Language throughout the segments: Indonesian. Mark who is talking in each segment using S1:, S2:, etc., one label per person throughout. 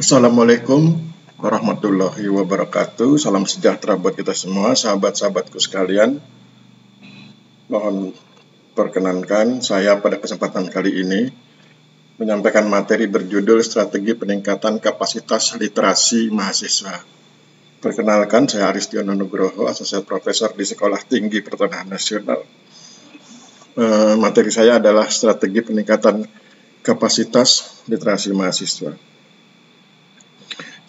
S1: Assalamualaikum warahmatullahi wabarakatuh. Salam sejahtera buat kita semua, sahabat-sahabatku sekalian. Mohon perkenankan saya pada kesempatan kali ini menyampaikan materi berjudul Strategi Peningkatan Kapasitas Literasi Mahasiswa. Perkenalkan, saya Aristiono Nugroho, Asosiat Profesor di Sekolah Tinggi Pertanahan Nasional. Materi saya adalah Strategi Peningkatan Kapasitas Literasi Mahasiswa.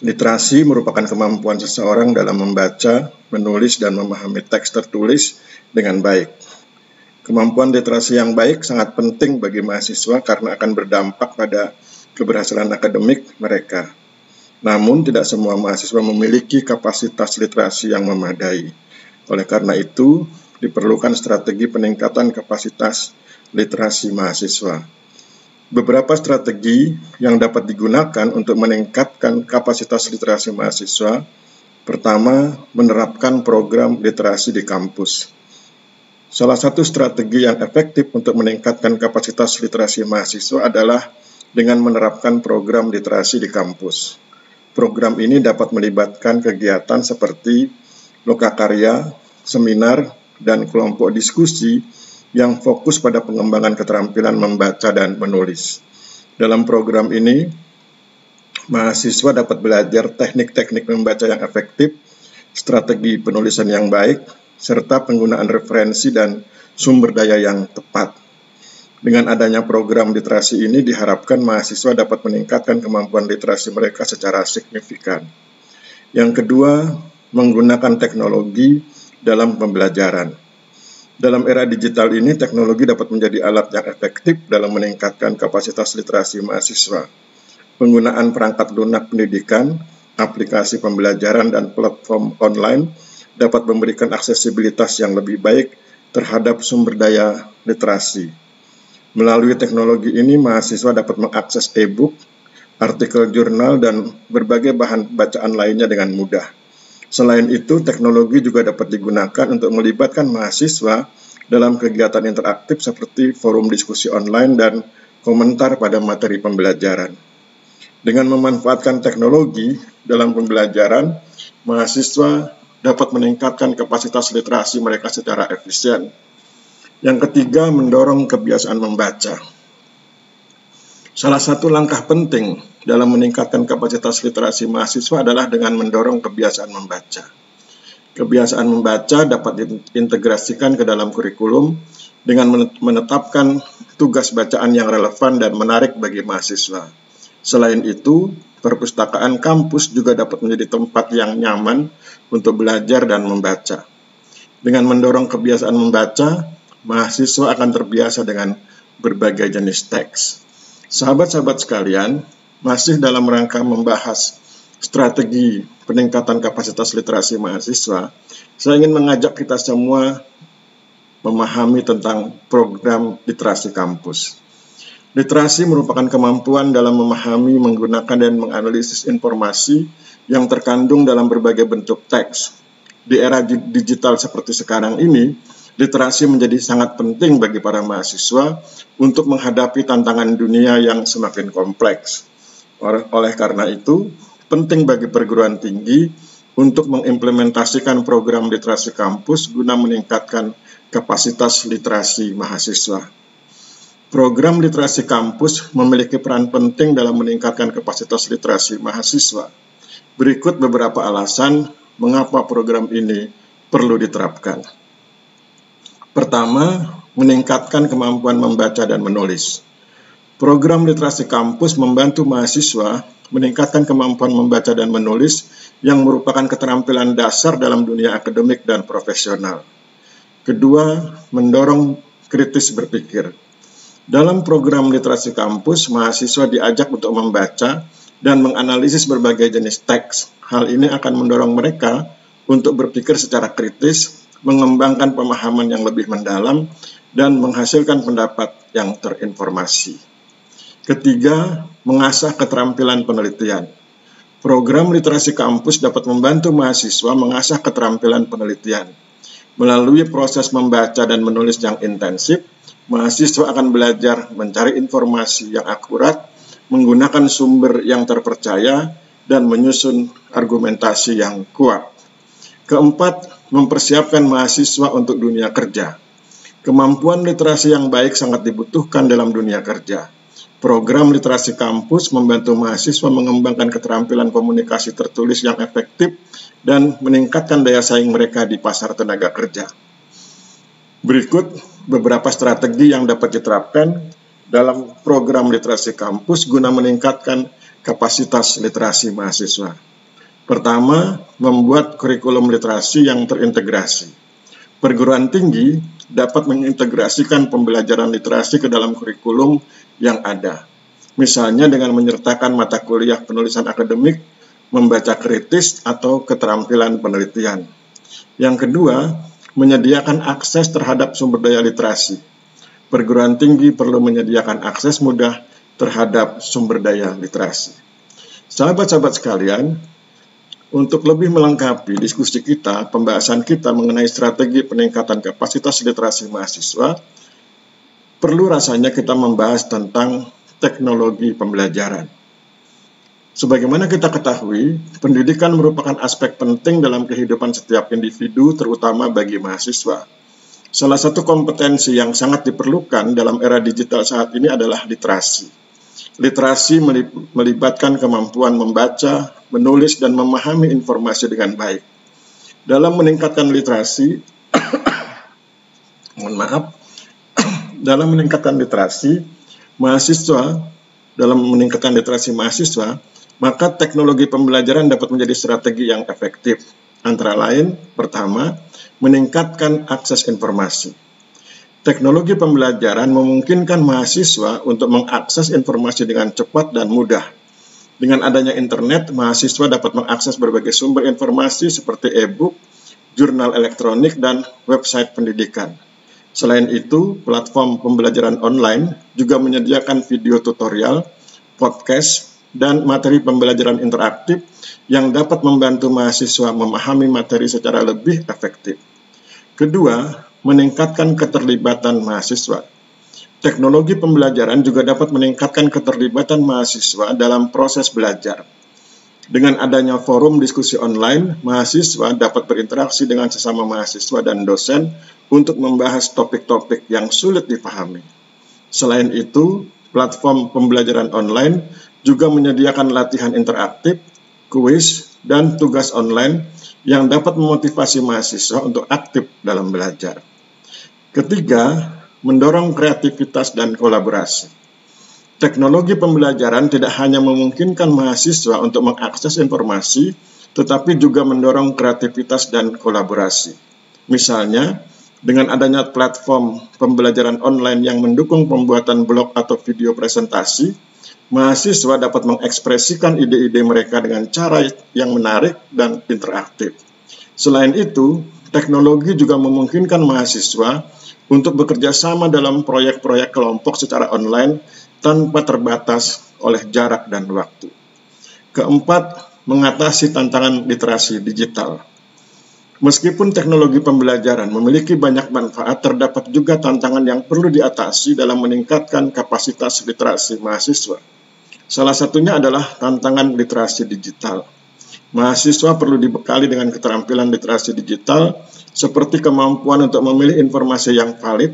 S1: Literasi merupakan kemampuan seseorang dalam membaca, menulis, dan memahami teks tertulis dengan baik. Kemampuan literasi yang baik sangat penting bagi mahasiswa karena akan berdampak pada keberhasilan akademik mereka. Namun, tidak semua mahasiswa memiliki kapasitas literasi yang memadai. Oleh karena itu, diperlukan strategi peningkatan kapasitas literasi mahasiswa. Beberapa strategi yang dapat digunakan untuk meningkatkan kapasitas literasi mahasiswa. Pertama, menerapkan program literasi di kampus. Salah satu strategi yang efektif untuk meningkatkan kapasitas literasi mahasiswa adalah dengan menerapkan program literasi di kampus. Program ini dapat melibatkan kegiatan seperti lokakarya, seminar, dan kelompok diskusi yang fokus pada pengembangan keterampilan membaca dan menulis. Dalam program ini, mahasiswa dapat belajar teknik-teknik membaca yang efektif, strategi penulisan yang baik, serta penggunaan referensi dan sumber daya yang tepat. Dengan adanya program literasi ini, diharapkan mahasiswa dapat meningkatkan kemampuan literasi mereka secara signifikan. Yang kedua, menggunakan teknologi dalam pembelajaran. Dalam era digital ini, teknologi dapat menjadi alat yang efektif dalam meningkatkan kapasitas literasi mahasiswa. Penggunaan perangkat lunak pendidikan, aplikasi pembelajaran, dan platform online dapat memberikan aksesibilitas yang lebih baik terhadap sumber daya literasi. Melalui teknologi ini, mahasiswa dapat mengakses e-book, artikel jurnal, dan berbagai bahan bacaan lainnya dengan mudah. Selain itu, teknologi juga dapat digunakan untuk melibatkan mahasiswa dalam kegiatan interaktif seperti forum diskusi online dan komentar pada materi pembelajaran. Dengan memanfaatkan teknologi dalam pembelajaran, mahasiswa dapat meningkatkan kapasitas literasi mereka secara efisien. Yang ketiga, mendorong kebiasaan membaca. Salah satu langkah penting dalam meningkatkan kapasitas literasi mahasiswa adalah dengan mendorong kebiasaan membaca. Kebiasaan membaca dapat diintegrasikan ke dalam kurikulum dengan menetapkan tugas bacaan yang relevan dan menarik bagi mahasiswa. Selain itu, perpustakaan kampus juga dapat menjadi tempat yang nyaman untuk belajar dan membaca. Dengan mendorong kebiasaan membaca, mahasiswa akan terbiasa dengan berbagai jenis teks. Sahabat-sahabat sekalian, masih dalam rangka membahas strategi peningkatan kapasitas literasi mahasiswa, saya ingin mengajak kita semua memahami tentang program literasi kampus. Literasi merupakan kemampuan dalam memahami, menggunakan, dan menganalisis informasi yang terkandung dalam berbagai bentuk teks. Di era digital seperti sekarang ini, literasi menjadi sangat penting bagi para mahasiswa untuk menghadapi tantangan dunia yang semakin kompleks. Oleh karena itu, penting bagi perguruan tinggi untuk mengimplementasikan program literasi kampus guna meningkatkan kapasitas literasi mahasiswa. Program literasi kampus memiliki peran penting dalam meningkatkan kapasitas literasi mahasiswa. Berikut beberapa alasan mengapa program ini perlu diterapkan. Pertama, meningkatkan kemampuan membaca dan menulis. Program literasi kampus membantu mahasiswa meningkatkan kemampuan membaca dan menulis yang merupakan keterampilan dasar dalam dunia akademik dan profesional. Kedua, mendorong kritis berpikir. Dalam program literasi kampus, mahasiswa diajak untuk membaca dan menganalisis berbagai jenis teks. Hal ini akan mendorong mereka untuk berpikir secara kritis, mengembangkan pemahaman yang lebih mendalam, dan menghasilkan pendapat yang terinformasi. Ketiga, mengasah keterampilan penelitian. Program literasi kampus dapat membantu mahasiswa mengasah keterampilan penelitian. Melalui proses membaca dan menulis yang intensif, mahasiswa akan belajar mencari informasi yang akurat, menggunakan sumber yang terpercaya, dan menyusun argumentasi yang kuat. Keempat, mempersiapkan mahasiswa untuk dunia kerja. Kemampuan literasi yang baik sangat dibutuhkan dalam dunia kerja. Program literasi kampus membantu mahasiswa mengembangkan keterampilan komunikasi tertulis yang efektif dan meningkatkan daya saing mereka di pasar tenaga kerja. Berikut beberapa strategi yang dapat diterapkan dalam program literasi kampus guna meningkatkan kapasitas literasi mahasiswa. Pertama, membuat kurikulum literasi yang terintegrasi. Perguruan tinggi dapat mengintegrasikan pembelajaran literasi ke dalam kurikulum yang ada. Misalnya dengan menyertakan mata kuliah penulisan akademik, membaca kritis, atau keterampilan penelitian. Yang kedua, menyediakan akses terhadap sumber daya literasi. Perguruan tinggi perlu menyediakan akses mudah terhadap sumber daya literasi. Sahabat-sahabat sekalian, untuk lebih melengkapi diskusi kita, pembahasan kita mengenai strategi peningkatan kapasitas literasi mahasiswa, perlu rasanya kita membahas tentang teknologi pembelajaran. Sebagaimana kita ketahui, pendidikan merupakan aspek penting dalam kehidupan setiap individu, terutama bagi mahasiswa. Salah satu kompetensi yang sangat diperlukan dalam era digital saat ini adalah literasi. Literasi melibatkan kemampuan membaca, menulis, dan memahami informasi dengan baik. Dalam meningkatkan literasi, mahasiswa, maka teknologi pembelajaran dapat menjadi strategi yang efektif. Antara lain, pertama, meningkatkan akses informasi. Teknologi pembelajaran memungkinkan mahasiswa untuk mengakses informasi dengan cepat dan mudah. Dengan adanya internet, mahasiswa dapat mengakses berbagai sumber informasi seperti e-book, jurnal elektronik, dan website pendidikan. Selain itu, platform pembelajaran online juga menyediakan video tutorial, podcast, dan materi pembelajaran interaktif yang dapat membantu mahasiswa memahami materi secara lebih efektif. Kedua, meningkatkan keterlibatan mahasiswa. Teknologi pembelajaran juga dapat meningkatkan keterlibatan mahasiswa dalam proses belajar. Dengan adanya forum diskusi online, mahasiswa dapat berinteraksi dengan sesama mahasiswa dan dosen untuk membahas topik-topik yang sulit dipahami. Selain itu, platform pembelajaran online juga menyediakan latihan interaktif, kuis, dan tugas online yang dapat memotivasi mahasiswa untuk aktif dalam belajar. Ketiga, mendorong kreativitas dan kolaborasi. Teknologi pembelajaran tidak hanya memungkinkan mahasiswa untuk mengakses informasi, tetapi juga mendorong kreativitas dan kolaborasi. Misalnya, dengan adanya platform pembelajaran online yang mendukung pembuatan blog atau video presentasi, mahasiswa dapat mengekspresikan ide-ide mereka dengan cara yang menarik dan interaktif. Selain itu, teknologi juga memungkinkan mahasiswa untuk bekerja sama dalam proyek-proyek kelompok secara online tanpa terbatas oleh jarak dan waktu. Keempat, mengatasi tantangan literasi digital. Meskipun teknologi pembelajaran memiliki banyak manfaat, terdapat juga tantangan yang perlu diatasi dalam meningkatkan kapasitas literasi mahasiswa. Salah satunya adalah tantangan literasi digital. Mahasiswa perlu dibekali dengan keterampilan literasi digital seperti kemampuan untuk memilih informasi yang valid,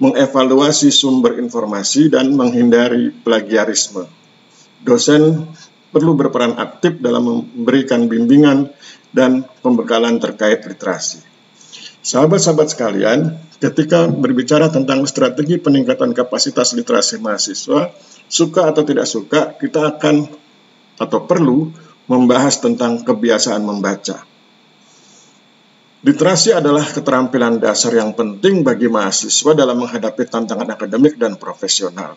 S1: mengevaluasi sumber informasi, dan menghindari plagiarisme. Dosen perlu berperan aktif dalam memberikan bimbingan dan pembekalan terkait literasi. Sahabat-sahabat sekalian, ketika berbicara tentang strategi peningkatan kapasitas literasi mahasiswa, suka atau tidak suka, kita akan atau perlu membahas tentang kebiasaan membaca. Literasi adalah keterampilan dasar yang penting bagi mahasiswa dalam menghadapi tantangan akademik dan profesional.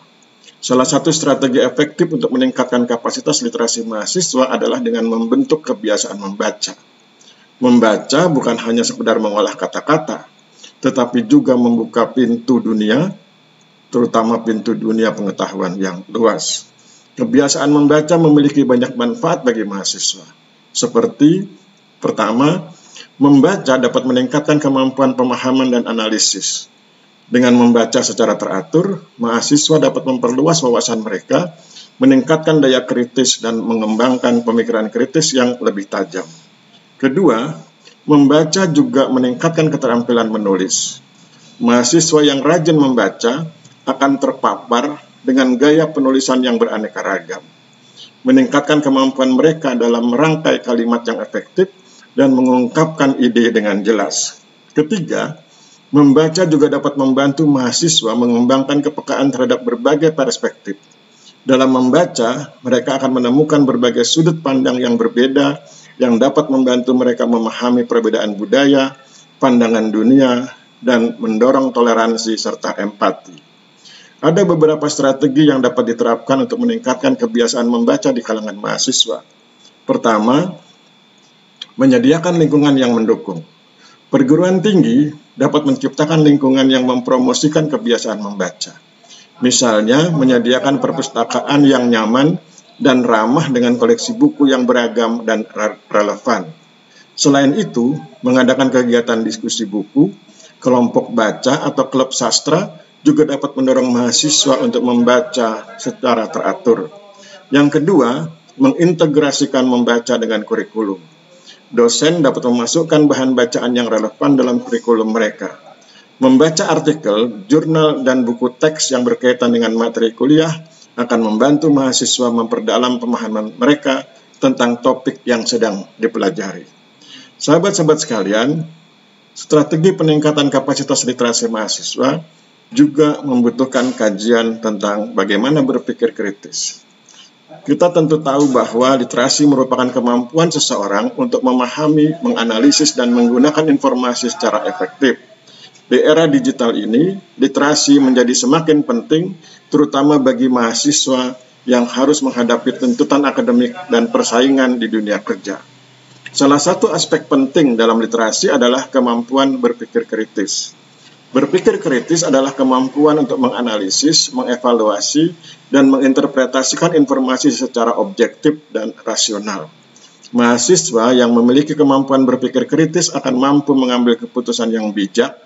S1: Salah satu strategi efektif untuk meningkatkan kapasitas literasi mahasiswa adalah dengan membentuk kebiasaan membaca. Membaca bukan hanya sekedar mengolah kata-kata, tetapi juga membuka pintu dunia, terutama pintu dunia pengetahuan yang luas. Kebiasaan membaca memiliki banyak manfaat bagi mahasiswa. Seperti, pertama, membaca dapat meningkatkan kemampuan pemahaman dan analisis. Dengan membaca secara teratur, mahasiswa dapat memperluas wawasan mereka meningkatkan daya kritis dan mengembangkan pemikiran kritis yang lebih tajam. Kedua, membaca juga meningkatkan keterampilan menulis. Mahasiswa yang rajin membaca akan terpapar dengan gaya penulisan yang beraneka ragam, meningkatkan kemampuan mereka dalam merangkai kalimat yang efektif dan mengungkapkan ide dengan jelas. Ketiga, membaca juga dapat membantu mahasiswa mengembangkan kepekaan terhadap berbagai perspektif. Dalam membaca, mereka akan menemukan berbagai sudut pandang yang berbeda yang dapat membantu mereka memahami perbedaan budaya, pandangan dunia, dan mendorong toleransi serta empati. Ada beberapa strategi yang dapat diterapkan untuk meningkatkan kebiasaan membaca di kalangan mahasiswa. Pertama, menyediakan lingkungan yang mendukung. Perguruan tinggi dapat menciptakan lingkungan yang mempromosikan kebiasaan membaca. Misalnya, menyediakan perpustakaan yang nyaman dan ramah dengan koleksi buku yang beragam dan relevan. Selain itu, mengadakan kegiatan diskusi buku, kelompok baca atau klub sastra juga dapat mendorong mahasiswa untuk membaca secara teratur. Yang kedua, mengintegrasikan membaca dengan kurikulum. Dosen dapat memasukkan bahan bacaan yang relevan dalam kurikulum mereka. Membaca artikel, jurnal, dan buku teks yang berkaitan dengan materi kuliah akan membantu mahasiswa memperdalam pemahaman mereka tentang topik yang sedang dipelajari. Sahabat-sahabat sekalian, strategi peningkatan kapasitas literasi mahasiswa juga membutuhkan kajian tentang bagaimana berpikir kritis. Kita tentu tahu bahwa literasi merupakan kemampuan seseorang untuk memahami, menganalisis, dan menggunakan informasi secara efektif. Di era digital ini, literasi menjadi semakin penting, terutama bagi mahasiswa yang harus menghadapi tuntutan akademik dan persaingan di dunia kerja. Salah satu aspek penting dalam literasi adalah kemampuan berpikir kritis. Berpikir kritis adalah kemampuan untuk menganalisis, mengevaluasi, dan menginterpretasikan informasi secara objektif dan rasional. Mahasiswa yang memiliki kemampuan berpikir kritis akan mampu mengambil keputusan yang bijak,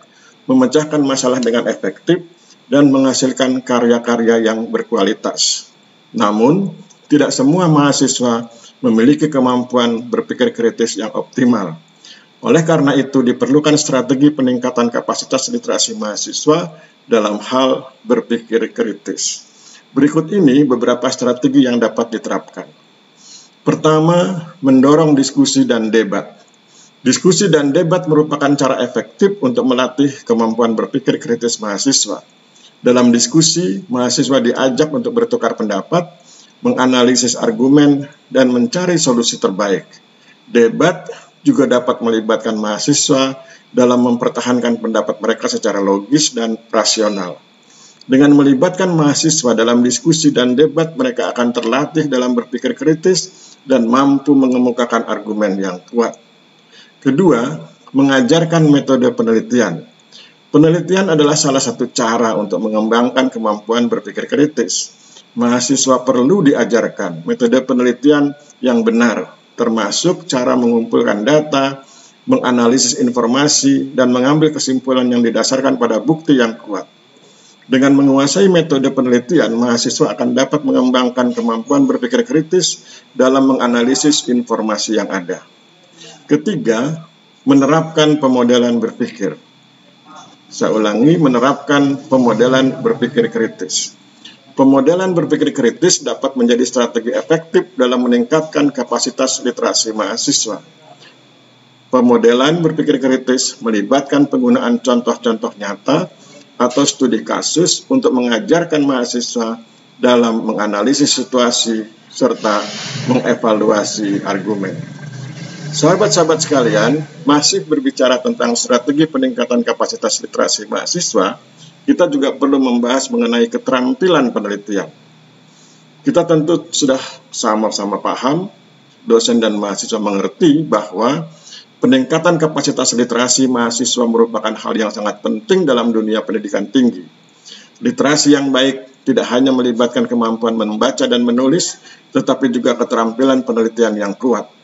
S1: memecahkan masalah dengan efektif, dan menghasilkan karya-karya yang berkualitas. Namun, tidak semua mahasiswa memiliki kemampuan berpikir kritis yang optimal. Oleh karena itu, diperlukan strategi peningkatan kapasitas literasi mahasiswa dalam hal berpikir kritis. Berikut ini beberapa strategi yang dapat diterapkan. Pertama, mendorong diskusi dan debat. Diskusi dan debat merupakan cara efektif untuk melatih kemampuan berpikir kritis mahasiswa. Dalam diskusi, mahasiswa diajak untuk bertukar pendapat, menganalisis argumen, dan mencari solusi terbaik. Debat juga dapat melibatkan mahasiswa dalam mempertahankan pendapat mereka secara logis dan rasional. Dengan melibatkan mahasiswa dalam diskusi dan debat, mereka akan terlatih dalam berpikir kritis dan mampu mengemukakan argumen yang kuat. Kedua, mengajarkan metode penelitian. Penelitian adalah salah satu cara untuk mengembangkan kemampuan berpikir kritis. Mahasiswa perlu diajarkan metode penelitian yang benar, termasuk cara mengumpulkan data, menganalisis informasi, dan mengambil kesimpulan yang didasarkan pada bukti yang kuat. Dengan menguasai metode penelitian, mahasiswa akan dapat mengembangkan kemampuan berpikir kritis dalam menganalisis informasi yang ada. Ketiga, menerapkan pemodelan berpikir. Saya ulangi, menerapkan pemodelan berpikir kritis. Pemodelan berpikir kritis dapat menjadi strategi efektif dalam meningkatkan kapasitas literasi mahasiswa. Pemodelan berpikir kritis melibatkan penggunaan contoh-contoh nyata atau studi kasus untuk mengajarkan mahasiswa dalam menganalisis situasi serta mengevaluasi argumen. Sahabat-sahabat sekalian, masih berbicara tentang strategi peningkatan kapasitas literasi mahasiswa, kita juga perlu membahas mengenai keterampilan penelitian. Kita tentu sudah sama-sama paham, dosen dan mahasiswa mengerti bahwa peningkatan kapasitas literasi mahasiswa merupakan hal yang sangat penting dalam dunia pendidikan tinggi. Literasi yang baik tidak hanya melibatkan kemampuan membaca dan menulis, tetapi juga keterampilan penelitian yang kuat.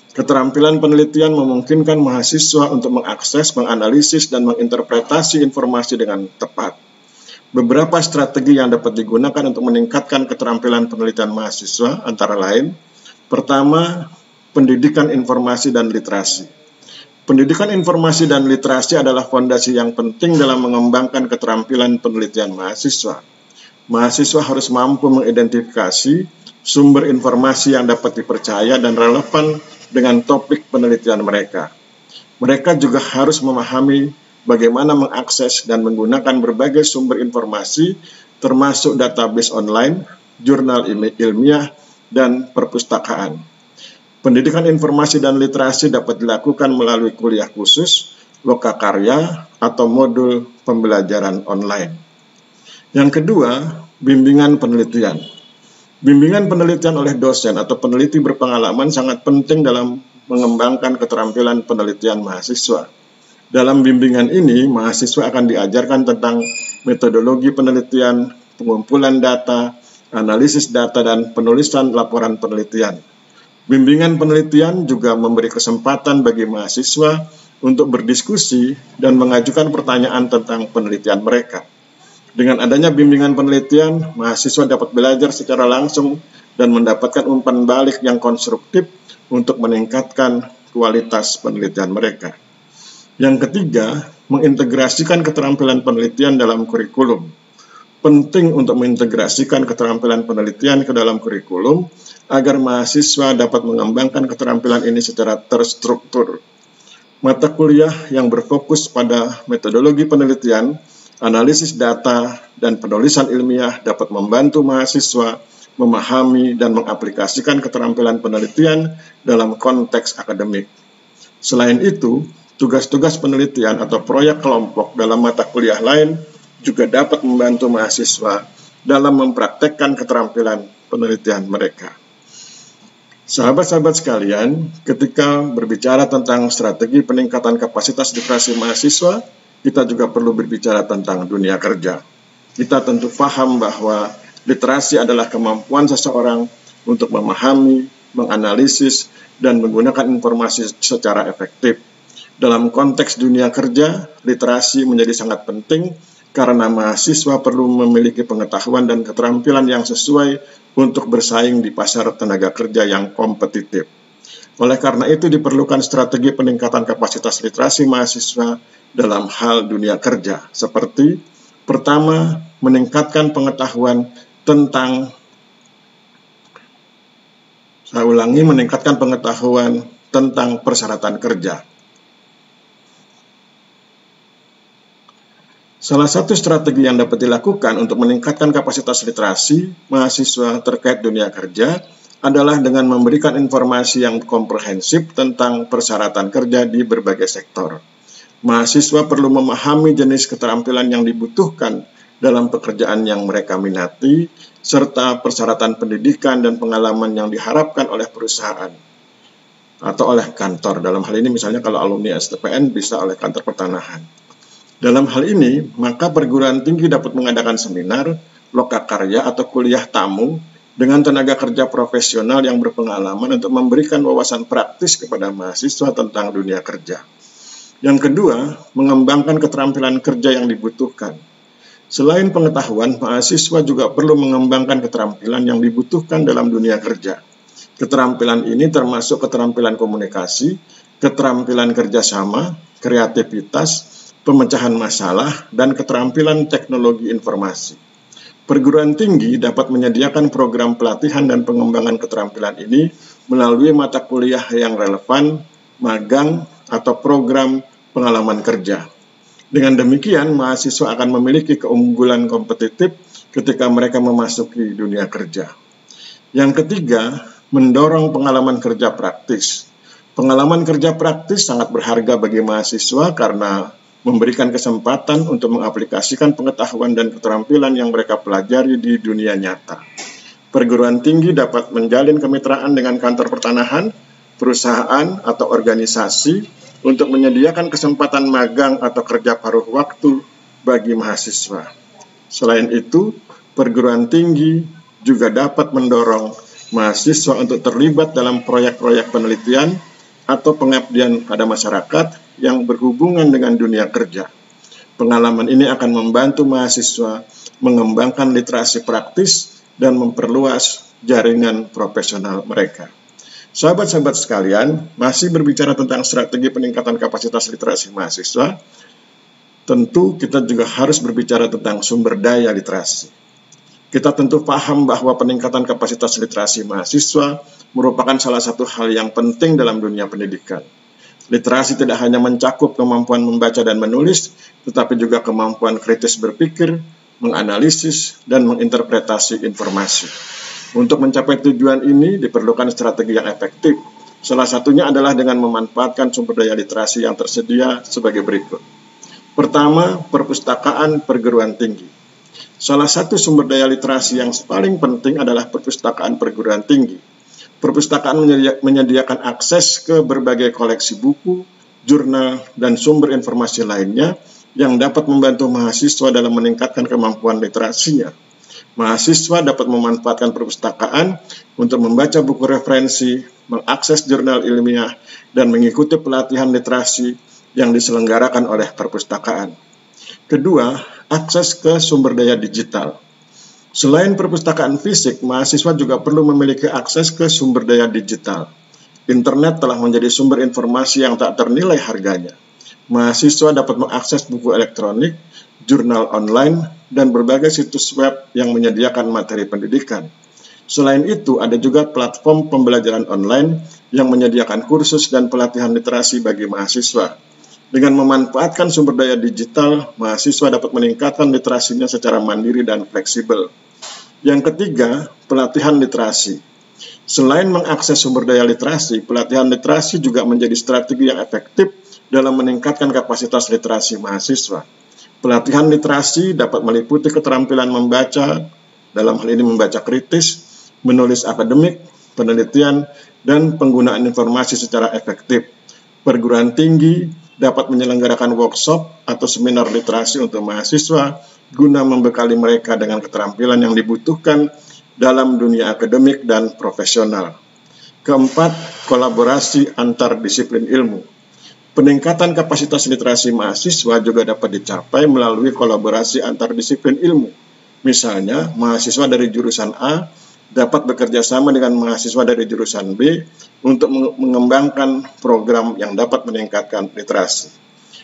S1: Keterampilan penelitian memungkinkan mahasiswa untuk mengakses, menganalisis, dan menginterpretasi informasi dengan tepat. Beberapa strategi yang dapat digunakan untuk meningkatkan keterampilan penelitian mahasiswa antara lain, pertama, pendidikan informasi dan literasi. Pendidikan informasi dan literasi adalah fondasi yang penting dalam mengembangkan keterampilan penelitian mahasiswa. Mahasiswa harus mampu mengidentifikasi sumber informasi yang dapat dipercaya dan relevan dengan topik penelitian mereka. Mereka juga harus memahami bagaimana mengakses dan menggunakan berbagai sumber informasi, termasuk database online, jurnal ilmiah, dan perpustakaan. Pendidikan informasi dan literasi dapat dilakukan melalui kuliah khusus, lokakarya, atau modul pembelajaran online. Yang kedua, bimbingan penelitian. Bimbingan penelitian oleh dosen atau peneliti berpengalaman sangat penting dalam mengembangkan keterampilan penelitian mahasiswa. Dalam bimbingan ini, mahasiswa akan diajarkan tentang metodologi penelitian, pengumpulan data, analisis data, dan penulisan laporan penelitian. Bimbingan penelitian juga memberi kesempatan bagi mahasiswa untuk berdiskusi dan mengajukan pertanyaan tentang penelitian mereka. Dengan adanya bimbingan penelitian, mahasiswa dapat belajar secara langsung dan mendapatkan umpan balik yang konstruktif untuk meningkatkan kualitas penelitian mereka. Yang ketiga, mengintegrasikan keterampilan penelitian dalam kurikulum. Penting untuk mengintegrasikan keterampilan penelitian ke dalam kurikulum agar mahasiswa dapat mengembangkan keterampilan ini secara terstruktur. Mata kuliah yang berfokus pada metodologi penelitian, analisis data, dan penulisan ilmiah dapat membantu mahasiswa memahami dan mengaplikasikan keterampilan penelitian dalam konteks akademik. Selain itu, tugas-tugas penelitian atau proyek kelompok dalam mata kuliah lain juga dapat membantu mahasiswa dalam mempraktekkan keterampilan penelitian mereka. Sahabat-sahabat sekalian, ketika berbicara tentang strategi peningkatan kapasitas literasi mahasiswa, kita juga perlu berbicara tentang dunia kerja. Kita tentu paham bahwa literasi adalah kemampuan seseorang untuk memahami, menganalisis, dan menggunakan informasi secara efektif. Dalam konteks dunia kerja, literasi menjadi sangat penting karena mahasiswa perlu memiliki pengetahuan dan keterampilan yang sesuai untuk bersaing di pasar tenaga kerja yang kompetitif. Oleh karena itu diperlukan strategi peningkatan kapasitas literasi mahasiswa dalam hal dunia kerja, seperti pertama, meningkatkan pengetahuan tentang meningkatkan pengetahuan tentang persyaratan kerja. Salah satu strategi yang dapat dilakukan untuk meningkatkan kapasitas literasi mahasiswa terkait dunia kerja adalah dengan memberikan informasi yang komprehensif tentang persyaratan kerja di berbagai sektor. Mahasiswa perlu memahami jenis keterampilan yang dibutuhkan dalam pekerjaan yang mereka minati, serta persyaratan pendidikan dan pengalaman yang diharapkan oleh perusahaan atau oleh kantor. Dalam hal ini misalnya kalau alumni STPN bisa oleh kantor pertanahan. Dalam hal ini, maka perguruan tinggi dapat mengadakan seminar, lokakarya atau kuliah tamu dengan tenaga kerja profesional yang berpengalaman untuk memberikan wawasan praktis kepada mahasiswa tentang dunia kerja. Yang kedua, mengembangkan keterampilan kerja yang dibutuhkan. Selain pengetahuan, mahasiswa juga perlu mengembangkan keterampilan yang dibutuhkan dalam dunia kerja. Keterampilan ini termasuk keterampilan komunikasi, keterampilan kerjasama, kreativitas, pemecahan masalah, dan keterampilan teknologi informasi. Perguruan tinggi dapat menyediakan program pelatihan dan pengembangan keterampilan ini melalui mata kuliah yang relevan, magang, atau program pengalaman kerja. Dengan demikian, mahasiswa akan memiliki keunggulan kompetitif ketika mereka memasuki dunia kerja. Yang ketiga, mendorong pengalaman kerja praktis. Pengalaman kerja praktis sangat berharga bagi mahasiswa karena memberikan kesempatan untuk mengaplikasikan pengetahuan dan keterampilan yang mereka pelajari di dunia nyata. Perguruan tinggi dapat menjalin kemitraan dengan kantor pertanahan, perusahaan, atau organisasi untuk menyediakan kesempatan magang atau kerja paruh waktu bagi mahasiswa. Selain itu, perguruan tinggi juga dapat mendorong mahasiswa untuk terlibat dalam proyek-proyek penelitian atau pengabdian pada masyarakat yang berhubungan dengan dunia kerja. Pengalaman ini akan membantu mahasiswa mengembangkan literasi praktis, dan memperluas jaringan profesional mereka. Sahabat-sahabat sekalian, masih berbicara tentang strategi peningkatan kapasitas literasi mahasiswa, tentu kita juga harus berbicara tentang sumber daya literasi. Kita tentu paham bahwa peningkatan kapasitas literasi mahasiswa merupakan salah satu hal yang penting dalam dunia pendidikan. Literasi tidak hanya mencakup kemampuan membaca dan menulis, tetapi juga kemampuan kritis berpikir, menganalisis, dan menginterpretasi informasi. Untuk mencapai tujuan ini diperlukan strategi yang efektif. Salah satunya adalah dengan memanfaatkan sumber daya literasi yang tersedia sebagai berikut. Pertama, perpustakaan perguruan tinggi. Salah satu sumber daya literasi yang paling penting adalah perpustakaan perguruan tinggi. Perpustakaan menyediakan akses ke berbagai koleksi buku, jurnal, dan sumber informasi lainnya yang dapat membantu mahasiswa dalam meningkatkan kemampuan literasinya. Mahasiswa dapat memanfaatkan perpustakaan untuk membaca buku referensi, mengakses jurnal ilmiah, dan mengikuti pelatihan literasi yang diselenggarakan oleh perpustakaan. Kedua, akses ke sumber daya digital. Selain perpustakaan fisik, mahasiswa juga perlu memiliki akses ke sumber daya digital. Internet telah menjadi sumber informasi yang tak ternilai harganya. Mahasiswa dapat mengakses buku elektronik, jurnal online, dan berbagai situs web yang menyediakan materi pendidikan. Selain itu, ada juga platform pembelajaran online yang menyediakan kursus dan pelatihan literasi bagi mahasiswa. Dengan memanfaatkan sumber daya digital, mahasiswa dapat meningkatkan literasinya secara mandiri dan fleksibel. Yang ketiga, pelatihan literasi. Selain mengakses sumber daya literasi, pelatihan literasi juga menjadi strategi yang efektif dalam meningkatkan kapasitas literasi mahasiswa. Pelatihan literasi dapat meliputi keterampilan membaca, dalam hal ini membaca kritis, menulis akademik, penelitian, dan penggunaan informasi secara efektif. Perguruan tinggi dapat menyelenggarakan workshop atau seminar literasi untuk mahasiswa guna membekali mereka dengan keterampilan yang dibutuhkan dalam dunia akademik dan profesional. Keempat, kolaborasi antar disiplin ilmu. Peningkatan kapasitas literasi mahasiswa juga dapat dicapai melalui kolaborasi antar disiplin ilmu. Misalnya, mahasiswa dari jurusan A dapat bekerja sama dengan mahasiswa dari jurusan B untuk mengembangkan program yang dapat meningkatkan literasi.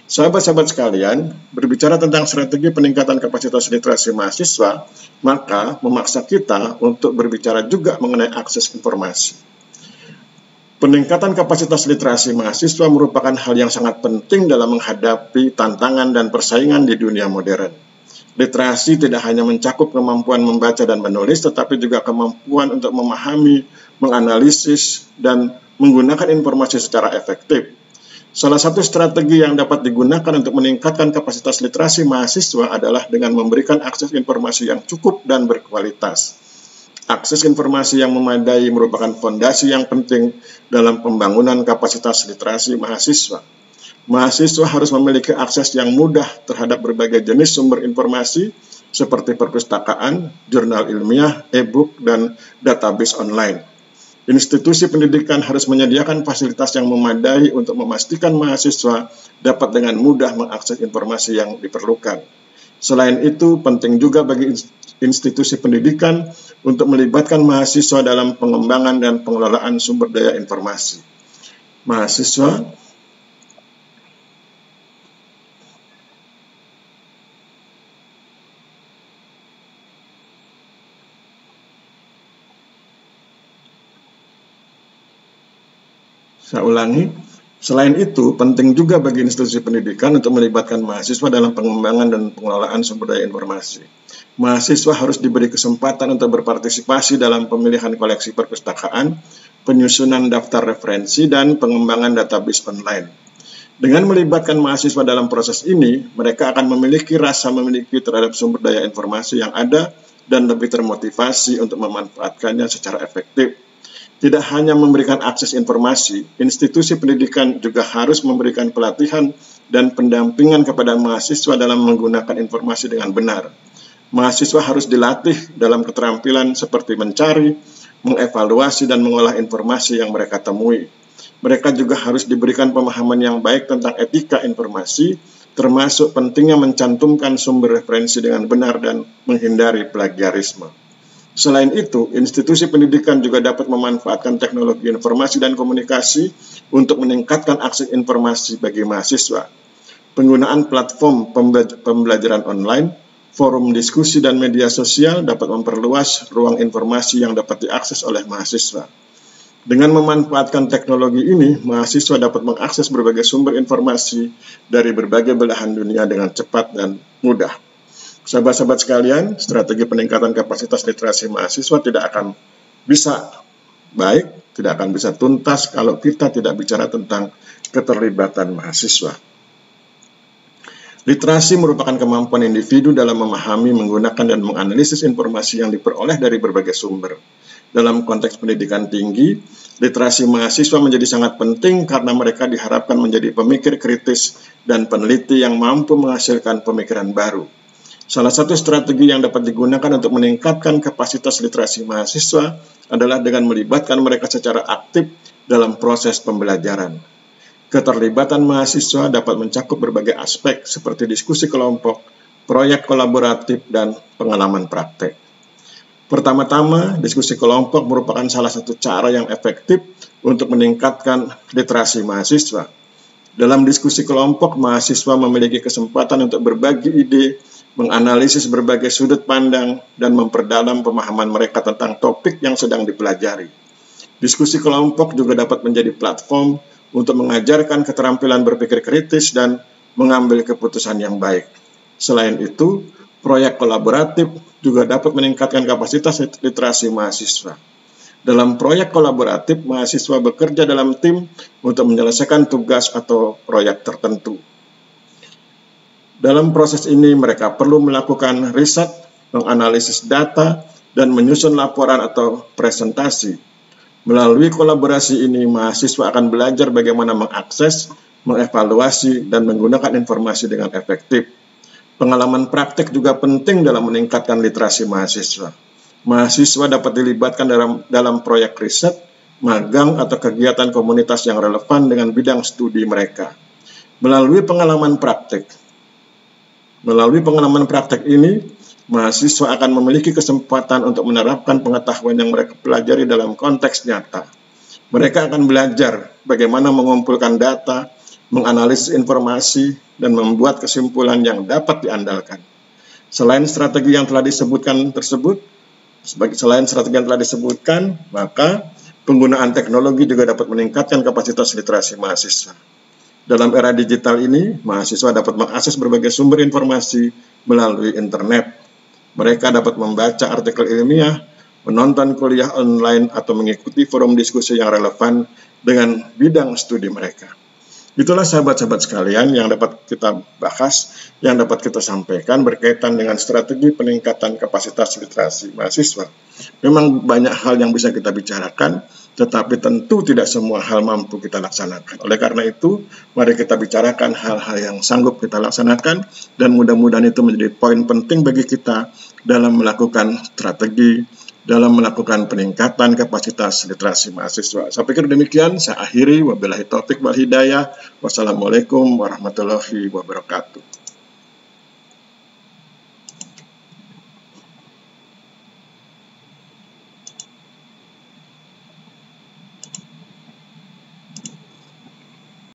S1: Sahabat-sahabat sekalian, berbicara tentang strategi peningkatan kapasitas literasi mahasiswa, maka memaksa kita untuk berbicara juga mengenai akses informasi. Peningkatan kapasitas literasi mahasiswa merupakan hal yang sangat penting dalam menghadapi tantangan dan persaingan di dunia modern. Literasi tidak hanya mencakup kemampuan membaca dan menulis, tetapi juga kemampuan untuk memahami, menganalisis, dan menggunakan informasi secara efektif. Salah satu strategi yang dapat digunakan untuk meningkatkan kapasitas literasi mahasiswa adalah dengan memberikan akses informasi yang cukup dan berkualitas. Akses informasi yang memadai merupakan fondasi yang penting dalam pembangunan kapasitas literasi mahasiswa. Mahasiswa harus memiliki akses yang mudah terhadap berbagai jenis sumber informasi seperti perpustakaan, jurnal ilmiah, e-book, dan database online. Institusi pendidikan harus menyediakan fasilitas yang memadai untuk memastikan mahasiswa dapat dengan mudah mengakses informasi yang diperlukan. Selain itu, penting juga bagi institusi pendidikan untuk melibatkan mahasiswa dalam pengembangan dan pengelolaan sumber daya informasi. Mahasiswa Selain itu, penting juga bagi institusi pendidikan untuk melibatkan mahasiswa dalam pengembangan dan pengelolaan sumber daya informasi. Mahasiswa harus diberi kesempatan untuk berpartisipasi dalam pemilihan koleksi perpustakaan, penyusunan daftar referensi, dan pengembangan database online. Dengan melibatkan mahasiswa dalam proses ini, mereka akan memiliki rasa memiliki terhadap sumber daya informasi yang ada dan lebih termotivasi untuk memanfaatkannya secara efektif. Tidak hanya memberikan akses informasi, institusi pendidikan juga harus memberikan pelatihan dan pendampingan kepada mahasiswa dalam menggunakan informasi dengan benar. Mahasiswa harus dilatih dalam keterampilan seperti mencari, mengevaluasi, dan mengolah informasi yang mereka temui. Mereka juga harus diberikan pemahaman yang baik tentang etika informasi termasuk pentingnya mencantumkan sumber referensi dengan benar dan menghindari plagiarisme. Selain itu, institusi pendidikan juga dapat memanfaatkan teknologi informasi dan komunikasi untuk meningkatkan akses informasi bagi mahasiswa. Penggunaan platform pembelajaran online, forum diskusi, dan media sosial dapat memperluas ruang informasi yang dapat diakses oleh mahasiswa. Dengan memanfaatkan teknologi ini, mahasiswa dapat mengakses berbagai sumber informasi dari berbagai belahan dunia dengan cepat dan mudah. Sahabat-sahabat sekalian, strategi peningkatan kapasitas literasi mahasiswa tidak akan bisa baik, tidak akan bisa tuntas kalau kita tidak bicara tentang keterlibatan mahasiswa. Literasi merupakan kemampuan individu dalam memahami, menggunakan, dan menganalisis informasi yang diperoleh dari berbagai sumber. Dalam konteks pendidikan tinggi, literasi mahasiswa menjadi sangat penting karena mereka diharapkan menjadi pemikir kritis dan peneliti yang mampu menghasilkan pemikiran baru. Salah satu strategi yang dapat digunakan untuk meningkatkan kapasitas literasi mahasiswa adalah dengan melibatkan mereka secara aktif dalam proses pembelajaran. Keterlibatan mahasiswa dapat mencakup berbagai aspek seperti diskusi kelompok, proyek kolaboratif, dan pengalaman praktek. Pertama-tama, diskusi kelompok merupakan salah satu cara yang efektif untuk meningkatkan literasi mahasiswa. Dalam diskusi kelompok, mahasiswa memiliki kesempatan untuk berbagi ide, menganalisis berbagai sudut pandang, dan memperdalam pemahaman mereka tentang topik yang sedang dipelajari. Diskusi kelompok juga dapat menjadi platform untuk mengajarkan keterampilan berpikir kritis dan mengambil keputusan yang baik. Selain itu, proyek kolaboratif juga dapat meningkatkan kapasitas literasi mahasiswa. Dalam proyek kolaboratif, mahasiswa bekerja dalam tim untuk menyelesaikan tugas atau proyek tertentu. Dalam proses ini, mereka perlu melakukan riset, menganalisis data, dan menyusun laporan atau presentasi. Melalui kolaborasi ini, mahasiswa akan belajar bagaimana mengakses, mengevaluasi, dan menggunakan informasi dengan efektif. Pengalaman praktik juga penting dalam meningkatkan literasi mahasiswa. Mahasiswa dapat dilibatkan dalam proyek riset, magang, atau kegiatan komunitas yang relevan dengan bidang studi mereka. Melalui pengalaman praktik ini, mahasiswa akan memiliki kesempatan untuk menerapkan pengetahuan yang mereka pelajari dalam konteks nyata. Mereka akan belajar bagaimana mengumpulkan data, menganalisis informasi, dan membuat kesimpulan yang dapat diandalkan. Selain strategi yang telah disebutkan, maka penggunaan teknologi juga dapat meningkatkan kapasitas literasi mahasiswa. Dalam era digital ini, mahasiswa dapat mengakses berbagai sumber informasi melalui internet. Mereka dapat membaca artikel ilmiah, menonton kuliah online, atau mengikuti forum diskusi yang relevan dengan bidang studi mereka. Itulah sahabat-sahabat sekalian yang dapat kita bahas, yang dapat kita sampaikan berkaitan dengan strategi peningkatan kapasitas literasi mahasiswa. Memang banyak hal yang bisa kita bicarakan, tetapi tentu tidak semua hal mampu kita laksanakan. Oleh karena itu, mari kita bicarakan hal-hal yang sanggup kita laksanakan, dan mudah-mudahan itu menjadi poin penting bagi kita dalam melakukan strategi, dalam melakukan peningkatan kapasitas literasi mahasiswa. Saya pikir demikian, saya akhiri. Wabillahi taufik wal hidayah. Wassalamualaikum warahmatullahi wabarakatuh.